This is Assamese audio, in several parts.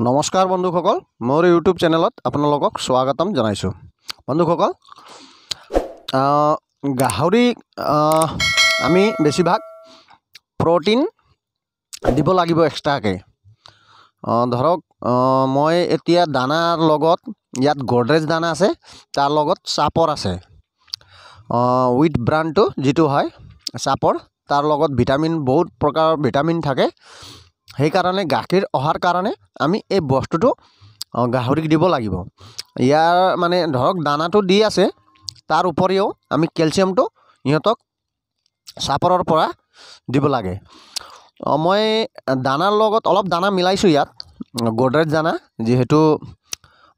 নমস্কাৰ বন্ধুসকল, মোৰ ইউটিউব চেনেলত আপোনালোকক স্বাগতম জনাইছোঁ। বন্ধুসকল, গাহৰি আমি বেছিভাগ প্ৰটিন দিব লাগিব এক্সট্ৰাকৈ। ধৰক মই এতিয়া দানাৰ লগত ইয়াত গডৰেজ দানা আছে, তাৰ লগত চাপৰ আছে। উইথ ব্ৰাণ্ডটো যিটো হয় চাপৰ, তাৰ লগত ভিটামিন বহুত প্ৰকাৰৰ ভিটামিন থাকে। সেইকাৰণে গাখীৰ অহাৰ কাৰণে আমি এই বস্তুটো গাহৰিক দিব লাগিব। ইয়াৰ মানে ধৰক দানাটো দি আছে, তাৰ উপৰিও আমি কেলছিয়ামটো ইহঁতক চাপৰৰ পৰা দিব লাগে। মই দানাৰ লগত অলপ দানা মিলাইছোঁ ইয়াত, গডৰেজ দানা, যিহেতু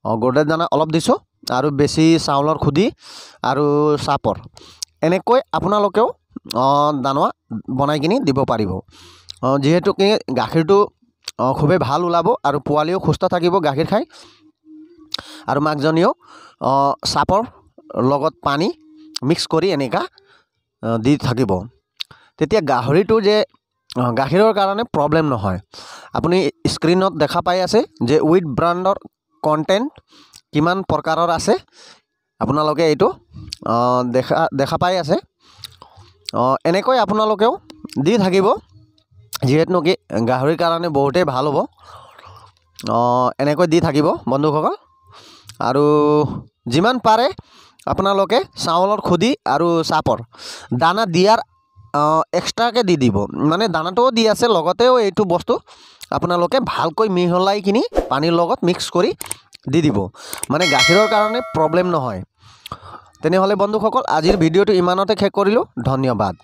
গডৰেজ দানা অলপ দিছোঁ আৰু বেছি চাউলৰ খুদি আৰু চাপৰ। এনেকৈ আপোনালোকেও দানা বনাই কিনি দিব পাৰিব, যিহেতু কি গাখীৰটো খুবেই ভাল ওলাব আৰু পোৱালিও সুস্থ থাকিব গাখীৰ খাই, আৰু মাকজনীও চাপৰ লগত পানী মিক্স কৰি এনেকুৱা দি থাকিব। তেতিয়া গাহৰিটো যে গাখীৰৰ কাৰণে প্ৰব্লেম নহয়। আপুনি স্ক্ৰীনত দেখা পাই আছে যে উইথ ব্ৰাণ্ডৰ কণ্টেণ্ট কিমান প্ৰকাৰৰ আছে, আপোনালোকে এইটো দেখা পাই আছে। এনেকৈ আপোনালোকেও দি থাকিব, যিহেতু কি গাহৰিৰ কাৰণে বহুতেই ভাল হ'ব। এনেকৈ দি থাকিব বন্ধুসকল, আৰু যিমান পাৰে আপোনালোকে চাউলৰ খুদি আৰু চাপৰ দানা দিয়াৰ এক্সট্ৰাকৈ দি দিব। মানে দানাটোও দি আছে, লগতেও এইটো বস্তু আপোনালোকে ভালকৈ মিহলাই কিনি পানীৰ লগত মিক্স কৰি দি দিব, মানে গাখীৰৰ কাৰণে প্ৰব্লেম নহয়। তেনেহ'লে বন্ধুসকল, আজিৰ ভিডিঅ'টো ইমানতে শেষ কৰিলোঁ। ধন্যবাদ।